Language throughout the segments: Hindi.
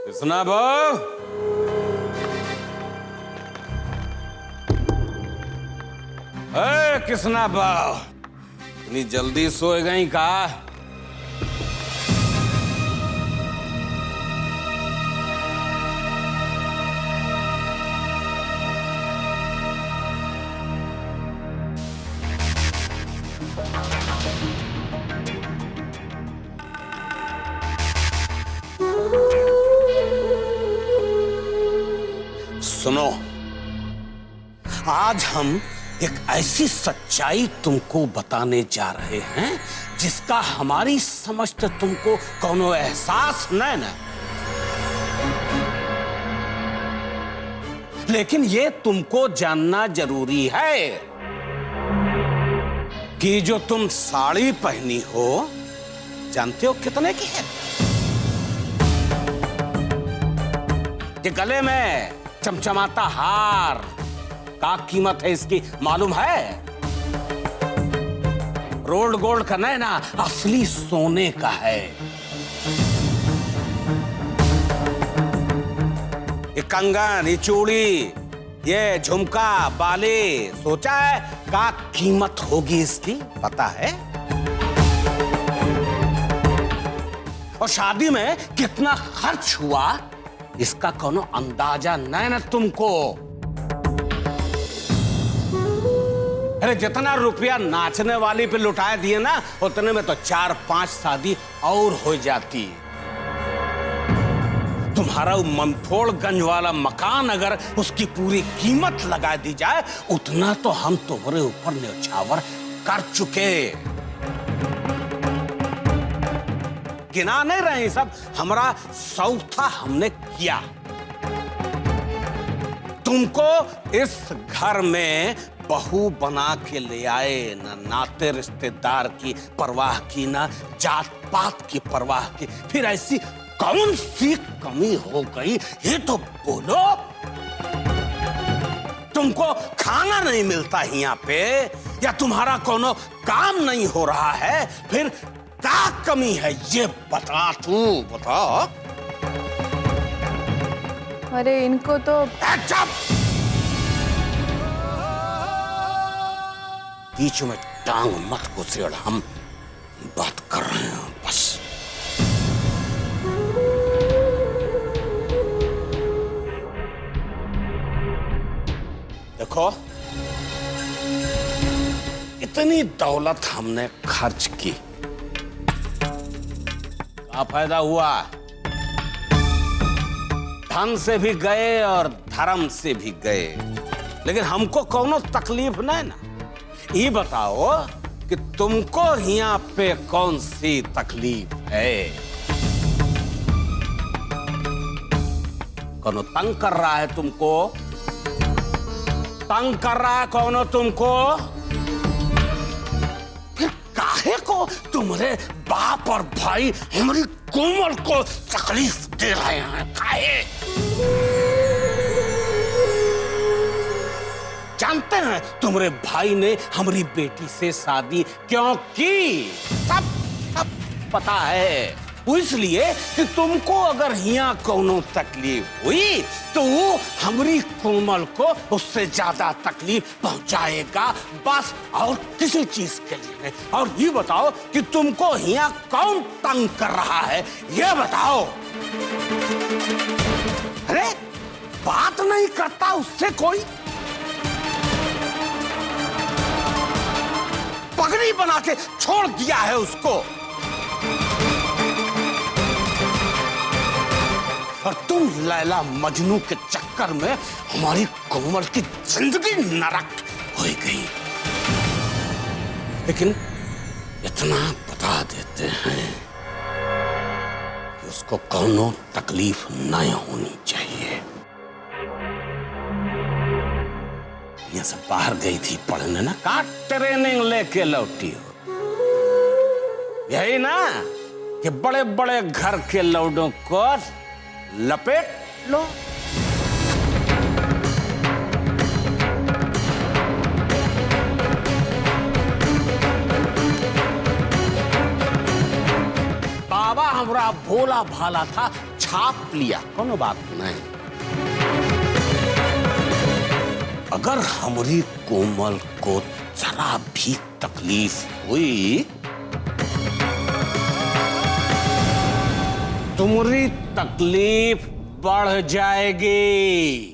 किसना भाव? किसना भाव? इतनी जल्दी सोए गई का? सुनो, आज हम एक ऐसी सच्चाई तुमको बताने जा रहे हैं जिसका हमारी समझ से तुमको कोनो एहसास नहीं ना, लेकिन ये तुमको जानना जरूरी है कि जो तुम साड़ी पहनी हो, जानते हो कितने की है? कि गले में चमचमाता हार का कीमत है इसकी मालूम है? रोल्ड गोल्ड का नहीं ना, असली सोने का है। ये कंगन, ये चूड़ी, ये झुमका, बाले, सोचा है का कीमत होगी इसकी? पता है? और शादी में कितना खर्च हुआ इसका कोनो अंदाजा नहीं ना तुमको? अरे जितना रुपया नाचने वाली पे लुटा दिए ना, उतने में तो 4-5 शादी और हो जाती। तुम्हारा मंथोड़गंज वाला मकान अगर उसकी पूरी कीमत लगा दी जाए, उतना तो हम तुम्हारे ऊपर न्यौछावर कर चुके। गिना नहीं रहे सब, हमारा सौथा हमने किया। तुमको इस घर में बहू बना के ले आए, न नाते रिश्तेदार की परवाह की, न जात पात की परवाह की। फिर ऐसी कौन सी कमी हो गई ये तो बोलो। तुमको खाना नहीं मिलता यहाँ पे, या तुम्हारा कोनो काम नहीं हो रहा है? फिर क्या कमी है ये बता, तू बता। अरे इनको तो बीच में टांग मत घुसेड़, हम बात कर रहे हैं बस। देखो, इतनी दौलत हमने खर्च की, क्या फायदा हुआ? धन से भी गए और धर्म से भी गए, लेकिन हमको कोनो तकलीफ नहीं ना। ये बताओ कि तुमको यहाँ पे कौन सी तकलीफ है? कोनो तंग कर रहा है तुमको? तंग कर रहा है कोनो तुमको? फिर काहे को तुम्हारे बाप और भाई हमारी कोमल को तकलीफ दे रहे हैं? काहे? जानते हैं तुम्हारे भाई ने हमारी बेटी से शादी क्यों की? सब पता है। इसलिए कि तुमको अगर यहाँ कोनो तकलीफ हुई तो हमारी कोमल को उससे ज्यादा तकलीफ पहुंचाएगा, बस, और किसी चीज के लिए नहीं। और ये बताओ कि तुमको यहाँ कौन तंग कर रहा है, ये बताओ। अरे बात नहीं करता उससे कोई? पगड़ी बना के छोड़ दिया है उसको, और तुम लैला मजनू के चक्कर में हमारी कोमल की जिंदगी नरक हो गई। लेकिन इतना बता देते हैं कि उसको कोनो तकलीफ नहीं होनी चाहिए। यहाँ से बाहर गई थी पढ़ने ना, का ट्रेनिंग लेके लौटी हो? यही ना कि बड़े बड़े घर के लौडों को लपेट लो। बाबा छोरा भोला भाला था, छाप लिया, कोनो बात नहीं। अगर हमारी कोमल को जरा भी तकलीफ हुई, तुम्हारी तकलीफ बढ़ जाएगी।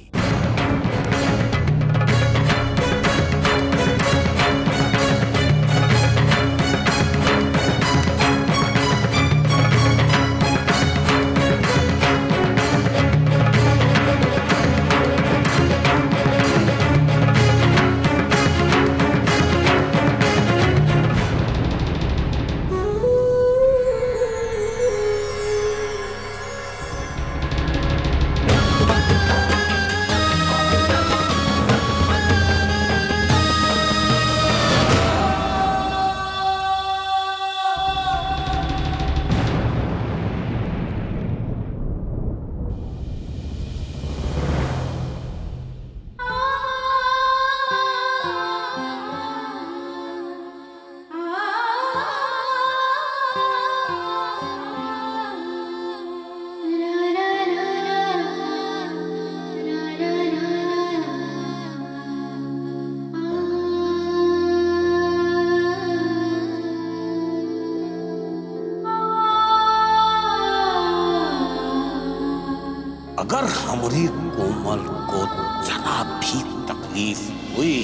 अगर हमारी कोमल को जरा भी तकलीफ हुई,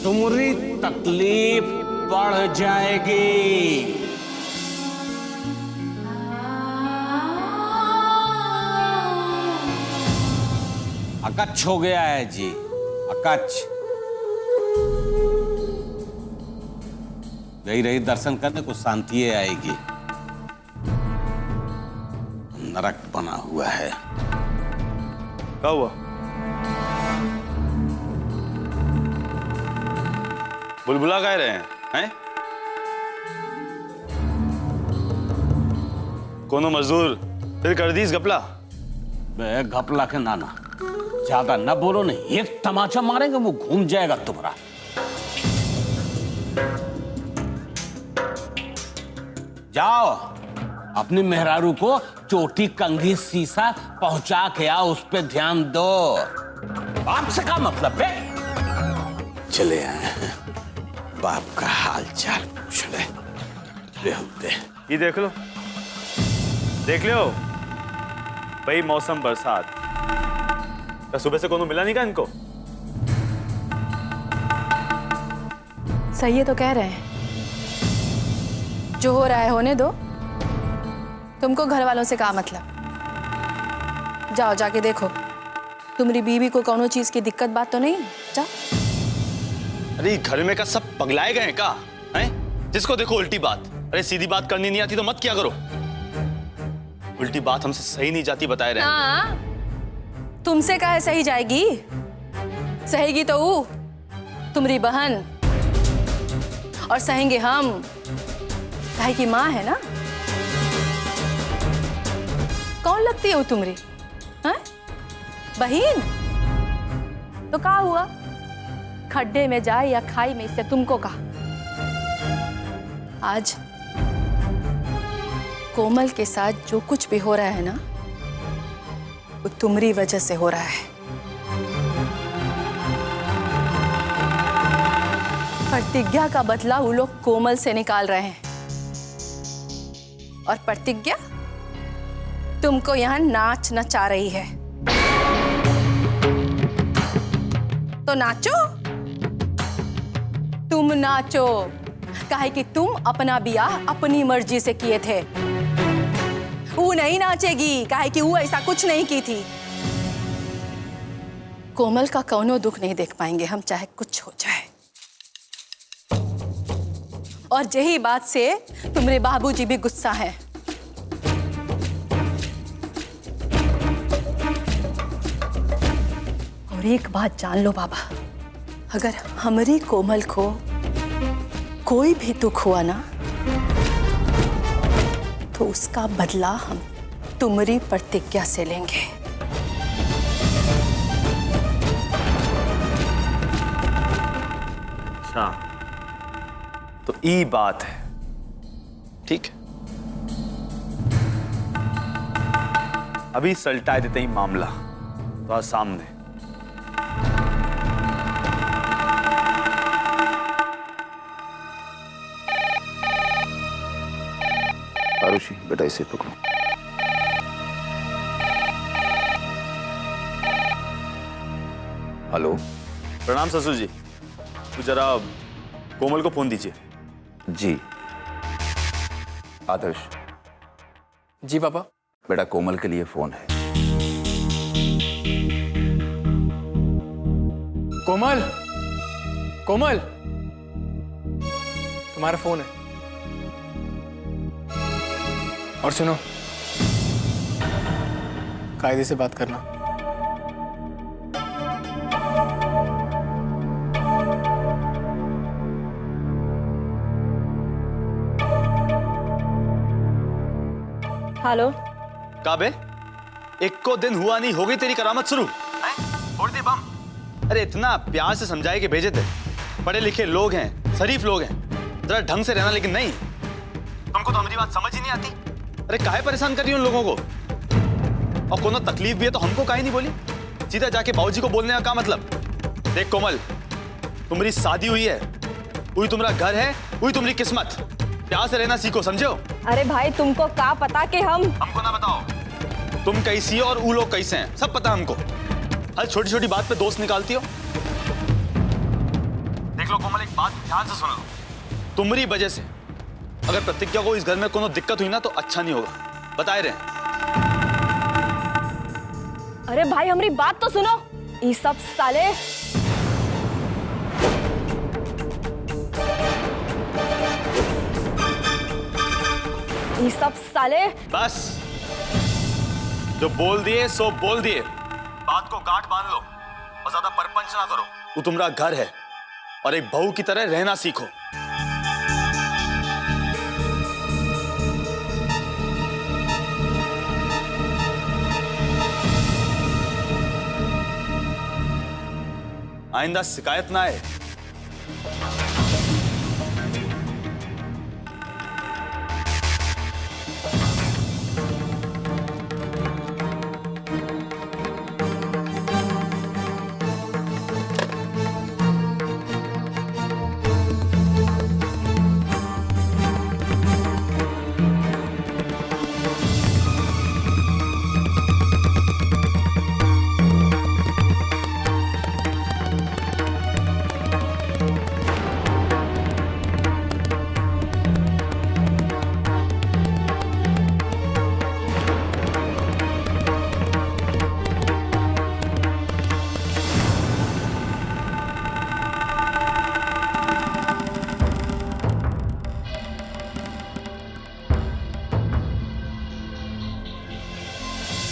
तुम्हारी तकलीफ बढ़ जाएगी। अकच्छ हो गया है जी, अकच्छ। गई रही दर्शन करने को, शांति आएगी। नरक बना हुआ है। क्या हुआ? बुलबुला कह रहे हैं? कोनो मजदूर फिर कर दी इस घपला? बे घपला के नाना, ज्यादा न बोलो, नहीं एक तमाचा मारेंगे वो घूम जाएगा तुम्हारा। जाओ अपनी मेहरारू को चोटी कंघी शीशा पहुंचा के आओ, उस पे ध्यान दो। आपसे क्या मतलब है? चले आए हैं, बाप का हाल चाल पूछ ले। बेहुदे। ये देख लो, देख लो भाई, मौसम बरसात का, सुबह से कोनो मिला नहीं का इनको? सही है तो कह रहे हैं, जो हो रहा है होने दो। तुमको घर वालों से क्या मतलब? जाओ जाके देखो तुम्हारी बीवी को कोनो चीज की दिक्कत बात तो नहीं। जाओ। अरे घर में का सब पगलाए गए हैं का? हैं? जिसको देखो उल्टी बात। अरे सीधी बात करनी नहीं आती तो मत किया करो। उल्टी बात हमसे सही नहीं जाती, बताए रहे। हाँ, तुमसे काहे सही जाएगी? सहेगी तो वो तुम्हारी बहन, और सहेंगे हम, काहे की माँ है ना। कौन लगती है वो तुम्हारी? हाँ? बहन? तो क्या हुआ? खड्डे में जाए या खाई में, इससे तुमको कहा। आज कोमल के साथ जो कुछ भी हो रहा है ना, वो तुम्हारी वजह से हो रहा है। प्रतिज्ञा का बदला वो लोग कोमल से निकाल रहे हैं, और प्रतिज्ञा तुमको यहां नाच नचा रही है। तो नाचो, तुम नाचो, काहे कि तुम अपना ब्याह अपनी मर्जी से किए थे। वो नहीं नाचेगी, काहे कि वो ऐसा कुछ नहीं की थी। कोमल का कौनो दुख नहीं देख पाएंगे हम, चाहे कुछ हो जाए। और यही बात से तुम्हारे बाबूजी भी गुस्सा हैं। और एक बात जान लो बाबा, अगर हमारी कोमल को कोई भी दुख हुआ ना, तो उसका बदला हम तुम्हारी प्रतिज्ञा से लेंगे। अच्छा, तो ये बात है, ठीक है। अभी सलटा देते ही मामला तो आज सामने। आरुषि बेटा इसे पकड़ो। हेलो। प्रणाम ससुर जी, तो जरा कोमल को फोन दीजिए। जी आदर्श। जी पापा। बेटा कोमल के लिए फोन है। कोमल, कोमल, तुम्हारा फोन है। और सुनो, कायदे से बात करना। हेलो। काबे, एक को दिन हुआ नहीं, हो गई तेरी करामत शुरू। फोड़ दे बम। अरे इतना प्यार से समझाए कि भेजे थे, पढ़े लिखे लोग हैं, शरीफ लोग हैं, जरा ढंग से रहना। लेकिन नहीं, तुमको तो हमारी बात समझ ही नहीं आती। अरे काहे परेशान कर रही हो उन लोगों को? और कोनो तकलीफ भी है तो हमको काहे नहीं बोली? सीधा जाके बाबूजी को बोलने का क्या मतलब? देख कोमल, तुम्हारी शादी हुई है, हुई तुम्हारा घर है, हुई तुम्हारी किस्मत। प्यार से रहना सीखो, समझो? अरे भाई तुमको क्या पता कि हमको ना बताओ तुम कैसी हो और वो लोग कैसे हैं, सब पता हमको। हर छोटी छोटी बात पे दोस्त निकालती हो। देख लो कोमल, एक बात ध्यान से सुन लो, तुम्हारी वजह से अगर प्रतिज्ञा को इस घर में कोनो दिक्कत हुई ना तो अच्छा नहीं होगा, बताए रहे। अरे भाई हमारी बात तो सुनो। ये सब साले बस, जो बोल दिए सो बोल दिए। बात को गांठ बांध लो और ज्यादा परपंच ना करो। वो तुम्हारा घर है और एक बहू की तरह रहना सीखो। आइंदा शिकायत ना आए।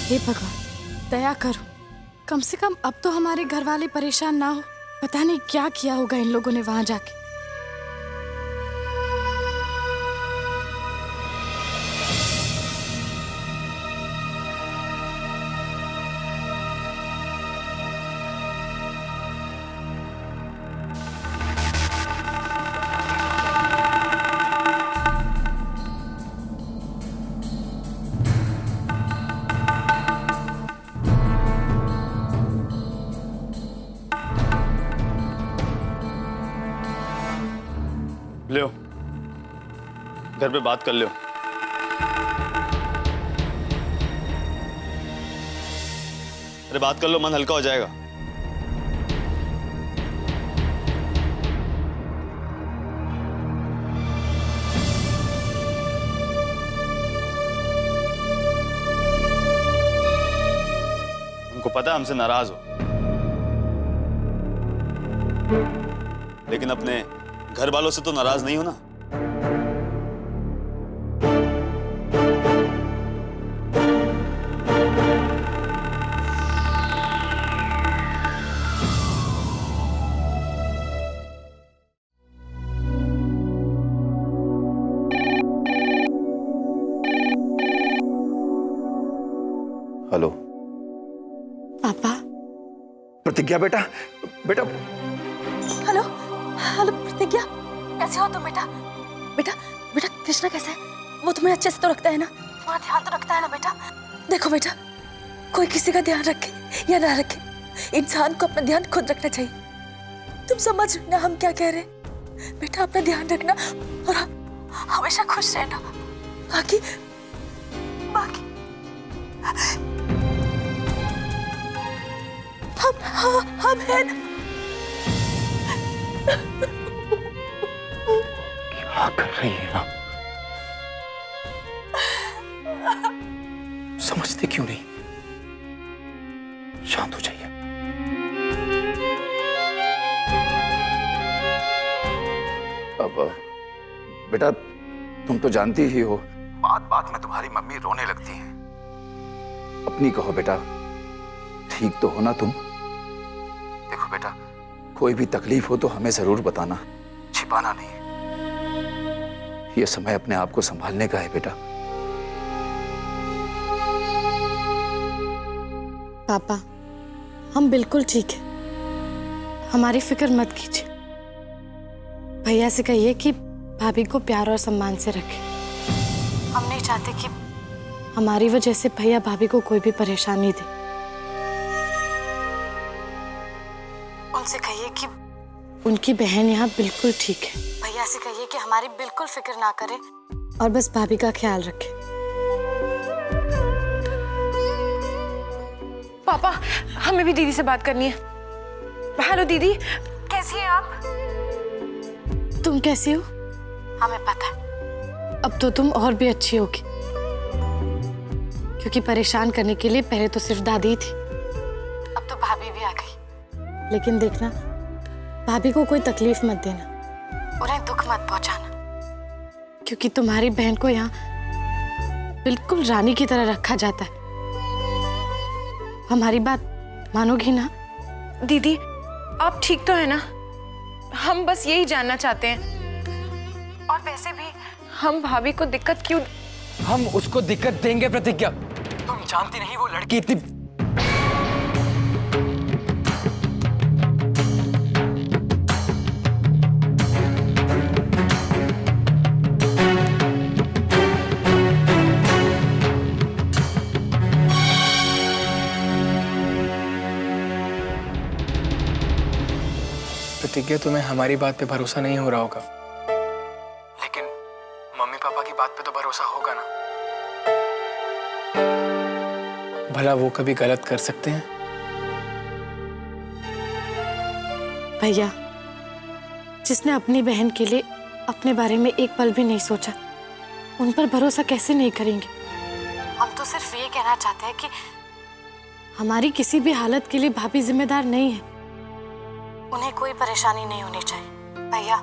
हे भगवान दया करो, कम से कम अब तो हमारे घर वाले परेशान ना हो। पता नहीं क्या किया होगा इन लोगों ने वहां जाके। लो, घर पे बात कर लो। अरे बात कर लो, मन हल्का हो जाएगा। उनको पता है हमसे नाराज हो, लेकिन अपने घर वालों से तो नाराज नहीं हो ना। हेलो पापा। प्रतिज्ञा बेटा, बेटा हेलो हेलो प्रतिज्ञा, कैसे हो तुम बेटा? बेटा बेटा कृष्णा कैसा है? वो तुम्हें अच्छे से तो रखता है ना? तुम्हारा ध्यान तो रखता है ना बेटा? देखो बेटा कोई किसी का ध्यान रखे या ना रखे, इंसान को अपना ध्यान खुद रखना चाहिए। तुम समझ रहे ना हम क्या कह रहे हैं? बेटा अपना ध्यान रखना और हमेशा खुश रहना। बाकी बाकी हम हैं ना। क्या कर रही है आप? समझते क्यों नहीं? शांत हो जाइए। अब बेटा तुम तो जानती ही हो, बात बात में तुम्हारी मम्मी रोने लगती हैं। अपनी कहो बेटा, ठीक तो हो ना तुम? देखो बेटा, कोई भी तकलीफ हो तो हमें जरूर बताना, छिपाना नहीं। ये समय अपने आप को संभालने का है बेटा। पापा, हम बिल्कुल ठीक है, हमारी फिक्र मत कीजिए। भैया से कहिए कि भाभी को प्यार और सम्मान से रखे। हम नहीं चाहते कि हमारी वजह से भैया भाभी को कोई भी परेशानी दे। उनसे कहिए कि उनकी बहन यहाँ बिल्कुल ठीक है। भैया से कहिए कि हमारी बिल्कुल फिक्र ना करे और बस भाभी का ख्याल रखे। पापा, हमें भी दीदी से बात करनी है। हेलो दीदी, कैसी हैं आप? तुम कैसी हो? हमें पता है। अब तो तुम और भी अच्छी होगी, क्योंकि परेशान करने के लिए पहले तो सिर्फ दादी थी, अब तो भाभी भी आ गई। लेकिन देखना, भाभी को कोई तकलीफ मत देना, उन्हें दुख मत पहुंचाना, क्योंकि तुम्हारी बहन को यहाँ बिल्कुल रानी की तरह रखा जाता है। हमारी बात मानोगी ना? दीदी, आप ठीक तो है ना? हम बस यही जानना चाहते हैं। और वैसे भी हम भाभी को दिक्कत क्यों? हम उसको दिक्कत देंगे प्रतिज्ञा। तुम जानती नहीं वो लड़की इतनी। प्रतिज्ञा, तुम्हें हमारी बात पे भरोसा नहीं हो रहा होगा, लेकिन मम्मी पापा की बात पे तो भरोसा होगा ना? भला वो कभी गलत कर सकते हैं? भैया, जिसने अपनी बहन के लिए अपने बारे में एक पल भी नहीं सोचा, उन पर भरोसा कैसे नहीं करेंगे? हम तो सिर्फ ये कहना चाहते हैं कि हमारी किसी भी हालत के लिए भाभी जिम्मेदार नहीं है। उन्हें कोई परेशानी नहीं होनी चाहिए। भैया,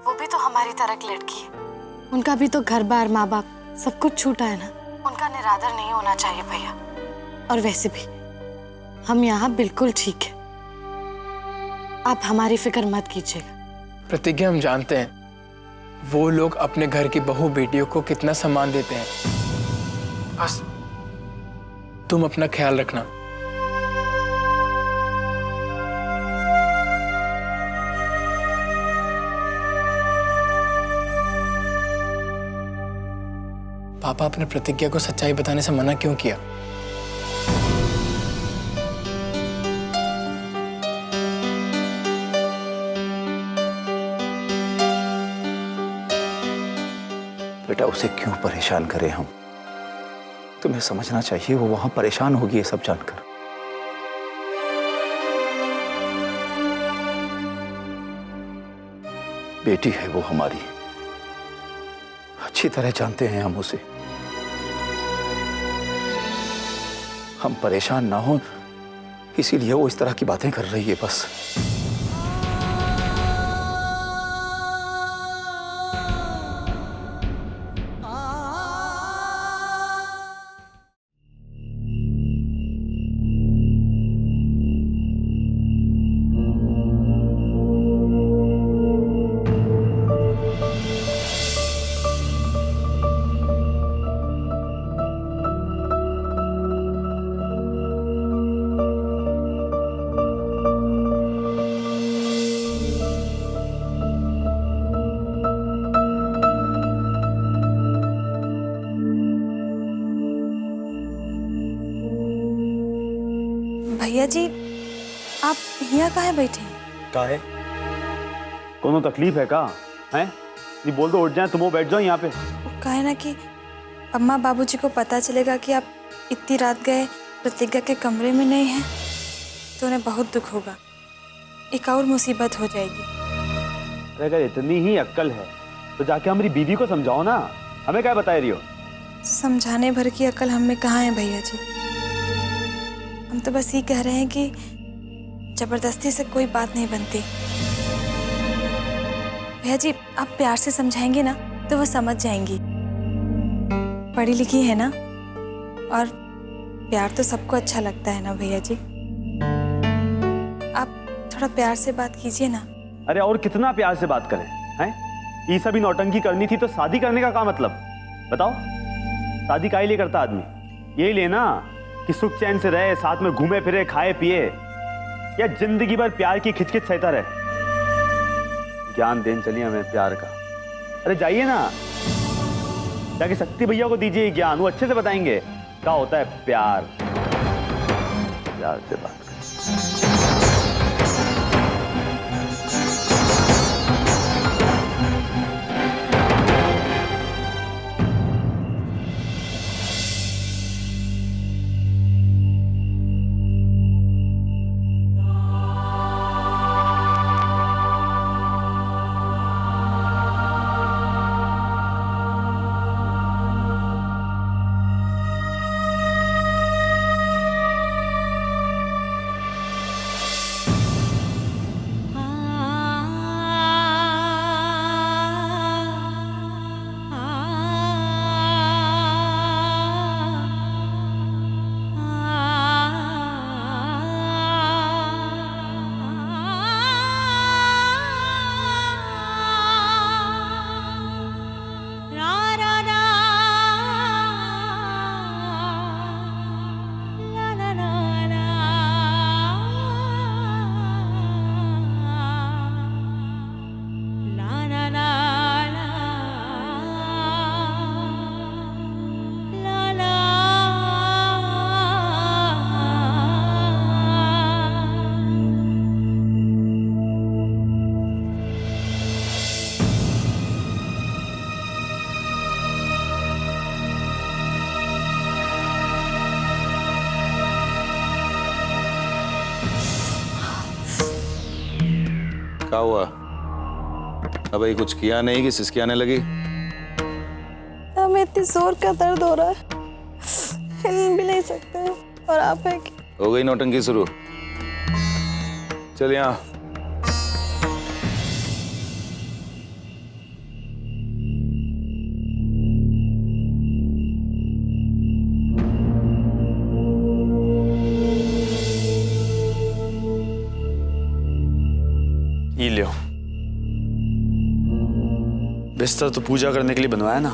वो भी तो हमारी तरह की लड़की है, उनका भी तो घर बार माँ बाप सब कुछ छूटा है ना। उनका निरादर नहीं होना चाहिए भैया। और वैसे भी हम यहाँ बिल्कुल ठीक है, आप हमारी फिक्र मत कीजिएगा। प्रतिज्ञा, हम जानते हैं वो लोग अपने घर की बहू बेटियों को कितना सम्मान देते हैं। बस तुम अपना ख्याल रखना। पापा, अपने प्रतिज्ञा को सच्चाई बताने से मना क्यों किया? बेटा उसे क्यों परेशान करें हम? तुम्हें समझना चाहिए, वो वहां परेशान होगी ये सब जानकर। बेटी है वो हमारी, अच्छी तरह जानते हैं हम उसे। हम परेशान ना हो इसीलिए वो इस तरह की बातें कर रही है बस। भैया जी, आप यहाँ काहे बैठे हैं? का है? कोनो तकलीफ है का? हैं? ये बोल दो उठ जाए, तुम वो बैठ जाओ यहाँ पे। काहे ना कि अम्मा बाबूजी को पता चलेगा कि आप इतनी रात गए प्रतिज्ञा के कमरे में नहीं हैं, तो उन्हें बहुत दुख होगा। एक और मुसीबत हो जाएगी। अरे अगर इतनी ही अक्ल है तो जाके हमारी बीवी को समझाओ ना, हमें क्या बता रही हो? समझाने भर की अकल हम में कहाँ है भैया जी। हम तो बस ये कह रहे हैं कि जबरदस्ती से कोई बात नहीं बनती। भैया जी, आप प्यार से समझाएंगे ना तो वो समझ जाएंगी। पढ़ी लिखी है ना, और प्यार तो सबको अच्छा लगता है ना भैया जी। आप थोड़ा प्यार से बात कीजिए ना। अरे और कितना प्यार से बात करें? हैं? ये सभी नौटंकी करनी थी तो शादी करने का क्या मतलब? बताओ, शादी काहे लिए करता आदमी? यही लेना कि सुख चैन से रहे, साथ में घूमे फिरे, खाए पिए, या जिंदगी भर प्यार की खिचखिच सहता रहे? ज्ञान देन चलिए हमें प्यार का। अरे जाइए ना, जाके शक्ति भैया को दीजिए ज्ञान, वो अच्छे से बताएंगे क्या होता है प्यार। प्यार से बात करें। क्या हुआ? अबे कुछ किया नहीं कि सिसकी आने लगी? हमें इतनी जोर का दर्द हो रहा है, हिल भी नहीं सकते हैं, और आप है कि हो गई नौटंकी शुरू। चल यहाँ। ये लो, बिस्तर तो पूजा करने के लिए बनवाया ना।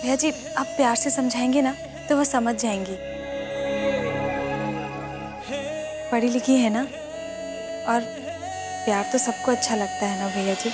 भैया जी, आप प्यार से समझाएंगे ना तो वो समझ जाएंगी। पढ़ी लिखी है ना, और प्यार तो सबको अच्छा लगता है ना भैया जी।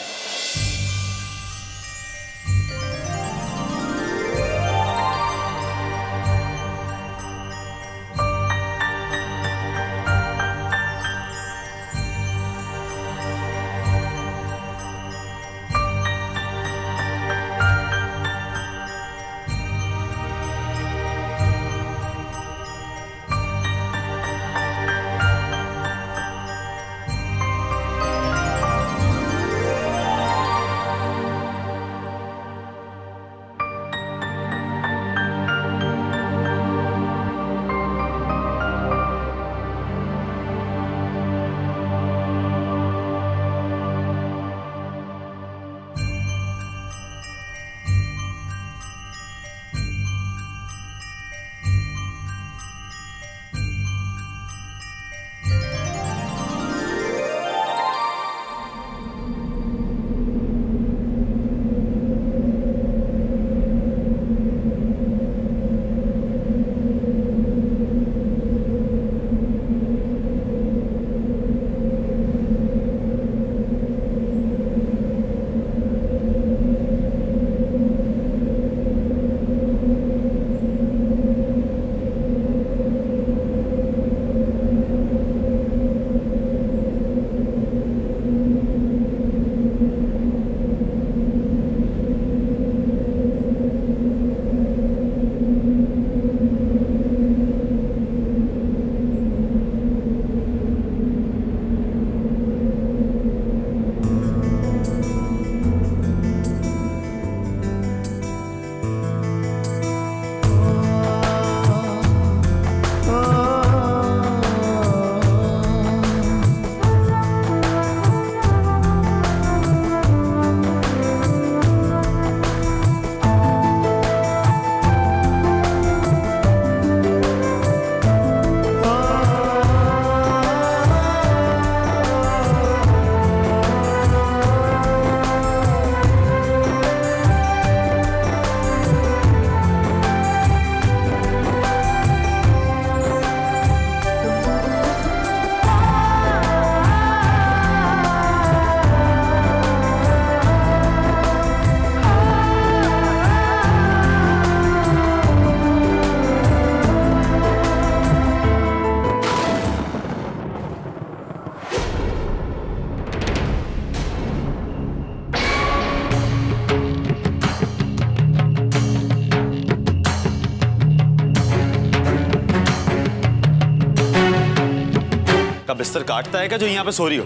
बिस्तर काटता है क्या जो यहाँ पे सो रही हो?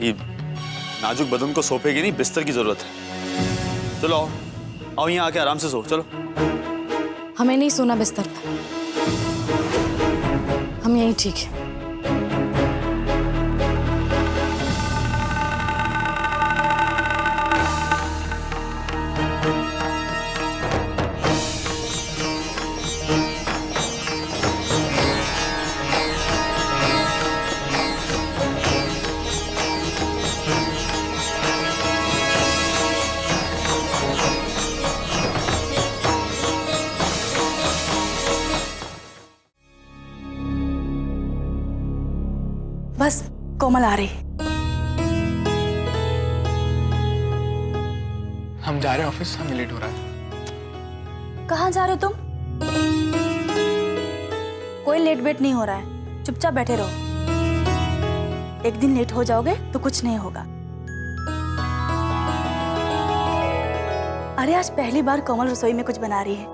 ये नाजुक बदन को सोफे की नहीं, बिस्तर की जरूरत है। चलो आओ, आओ यहाँ आके आराम से सो। चलो। हमें नहीं सोना बिस्तर पर, हम यहीं ठीक है। बस कोमल आ रही। हम जा रहे हैं ऑफिस, हमें लेट हो रहा है। कहाँ जा रहे हो तुम? कोई लेट वेट नहीं हो रहा है, चुपचाप बैठे रहो। एक दिन लेट हो जाओगे तो कुछ नहीं होगा। अरे आज पहली बार कोमल रसोई में कुछ बना रही है,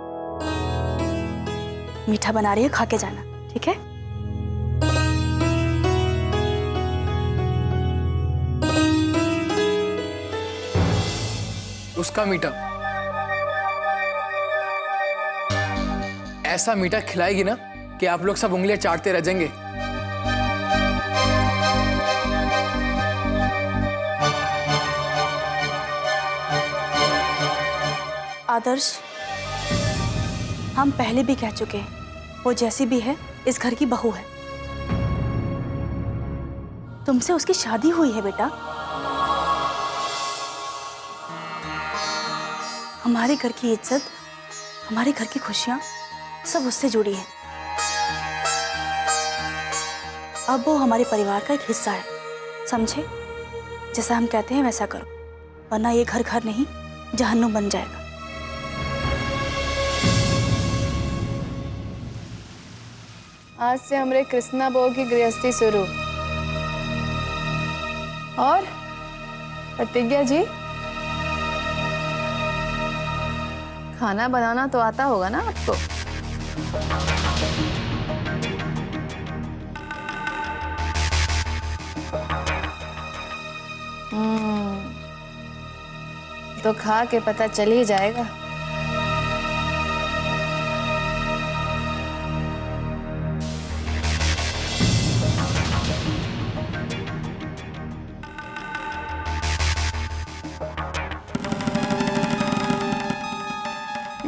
मीठा बना रही है, खा के जाना, ठीक है? उसका मीठा ऐसा मीठा खिलाएगी ना कि आप लोग सब उंगलियां चाटते रह जाएंगे। आदर्श, हम पहले भी कह चुके हैं, वो जैसी भी है इस घर की बहू है। तुमसे उसकी शादी हुई है बेटा। हमारे घर की इज्जत, हमारे घर की खुशियां सब उससे जुड़ी हैं। अब वो हमारे परिवार का एक हिस्सा है, समझे? जैसा हम कहते हैं वैसा करो, वरना ये घर घर नहीं जहन्नुम बन जाएगा। आज से हमारे कृष्णा बहू की गृहस्थी शुरू। और प्रतिज्ञा जी, खाना बनाना तो आता होगा ना आपको? तो खा के पता चल ही जाएगा।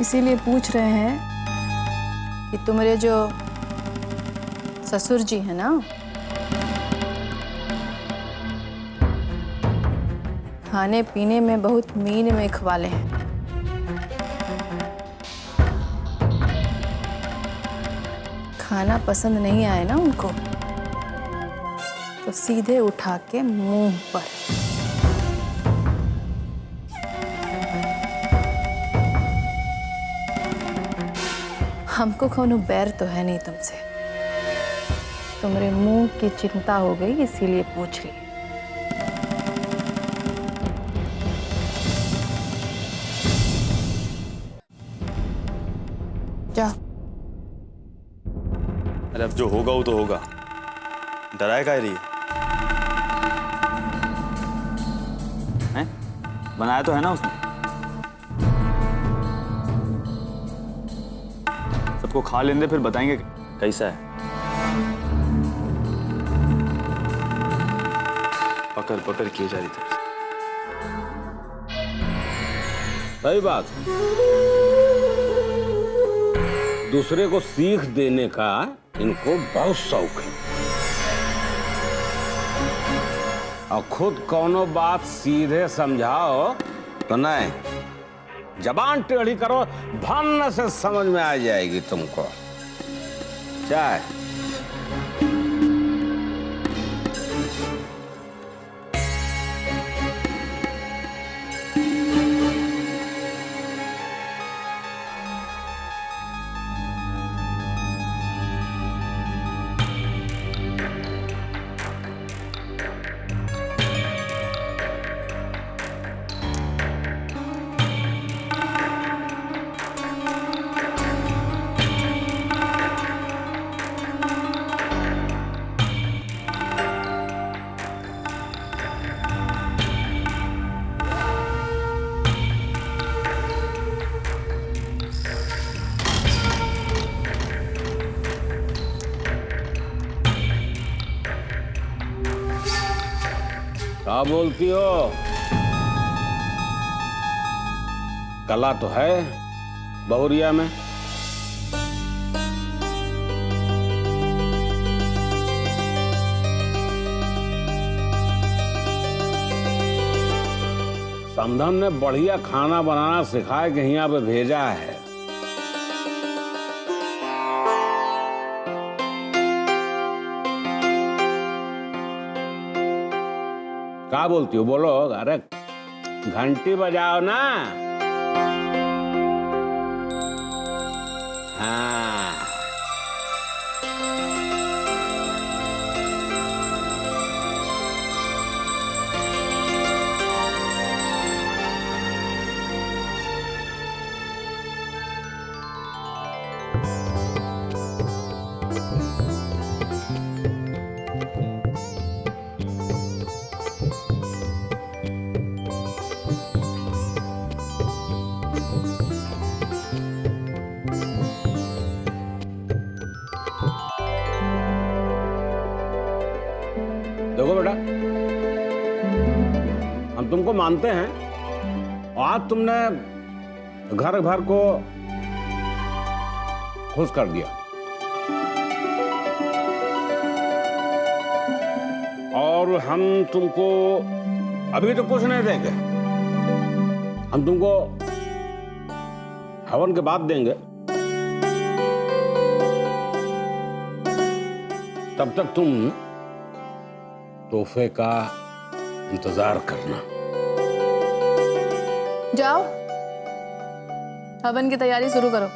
इसीलिए पूछ रहे हैं कि तुम्हारे जो ससुर जी हैं ना, खाने पीने में बहुत मीन में खवाले हैं। खाना पसंद नहीं आए ना उनको तो सीधे उठा के मुंह पर। हमको कोनो बैर तो है नहीं तुमसे, तुम्हारे मुंह की चिंता हो गई इसीलिए पूछ ली। जा। अरे अब जो होगा वो तो होगा, डराए काहे रही है? बनाया तो है ना उसने। सबको खा लेने दे, फिर बताएंगे कैसा है। पकड़ पकड़ किए जा रही थी। सही बात। दूसरे को सीख देने का इनको बहुत शौक है, और खुद कोनो बात सीधे समझाओ तो नहीं, जबान टेढ़ी करो, भन्न से समझ में आ जाएगी तुमको। चाय। क्या बोलती हो? कला तो है बहुरिया में। समधन ने बढ़िया खाना बनाना सिखाए के यहाँ पे भेजा है। क्या बोलती हो? बोलो। अरे घंटी बजाओ ना। हाँ। देखो बेटा, हम तुमको मानते हैं। आज तुमने घर भर को खुश कर दिया और हम तुमको अभी तो कुछ नहीं देंगे। हम तुमको हवन के बाद देंगे। तब तक तुम तोहफे का इंतजार करना। जाओ, हवन की तैयारी शुरू करो।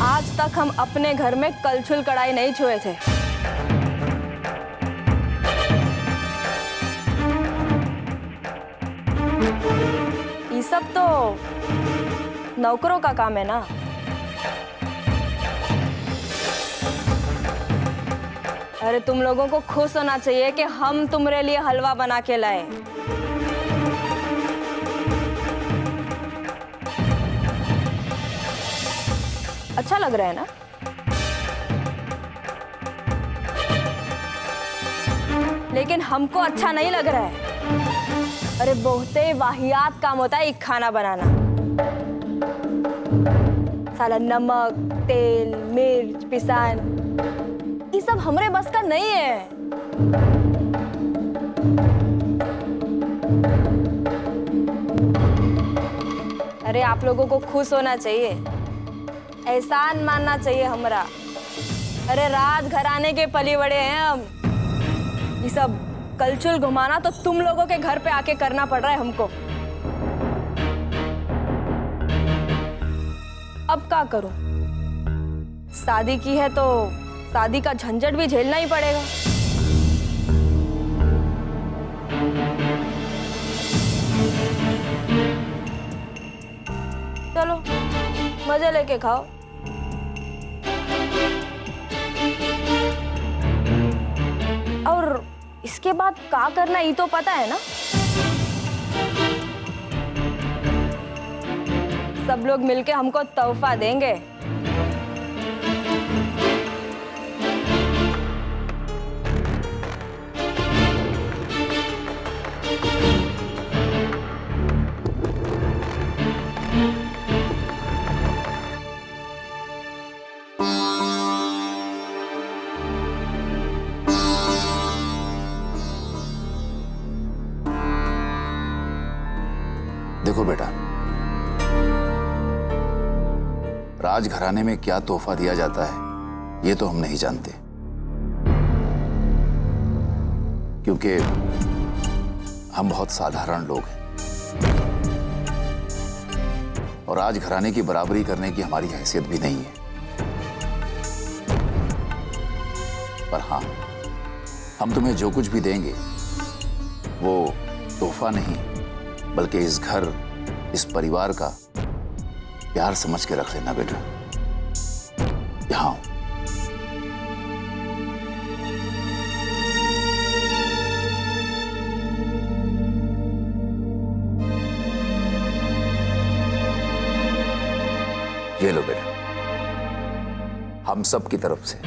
आज तक हम अपने घर में कलछुल कढ़ाई नहीं छुए थे। ये सब तो नौकरों का काम है ना। अरे तुम लोगों को खुश होना चाहिए कि हम तुम्हारे लिए हलवा बना के लाए। अच्छा लग रहा है ना? लेकिन हमको अच्छा नहीं लग रहा है। अरे बहुत ही वाहियात काम होता है एक खाना बनाना। साला नमक, तेल, मिर्च, पिसान, ये सब हमरे बस का नहीं है। अरे आप लोगों को खुश होना चाहिए, एहसान मानना चाहिए हमरा। अरे राज घराने के पली बड़े हैं हम। ये सब कलछुल घुमाना तो तुम लोगों के घर पे आके करना पड़ रहा है हमको। अब क्या करूं? शादी की है तो शादी का झंझट भी झेलना ही पड़ेगा। चलो मजे लेके खाओ। और इसके बाद क्या करना ये तो पता है ना? सब लोग मिलके हमको तोहफा देंगे। देखो बेटा, राजघराने में क्या तोहफा दिया जाता है ये तो हम नहीं जानते। क्योंकि हम बहुत साधारण लोग हैं और आज घराने की बराबरी करने की हमारी हैसियत भी नहीं है। पर हाँ, हम तुम्हें जो कुछ भी देंगे वो तोहफा नहीं, बल्कि इस घर, इस परिवार का प्यार समझ के रख लेना बेटा। यहां आओ। ये लो बेटा, हम सब की तरफ से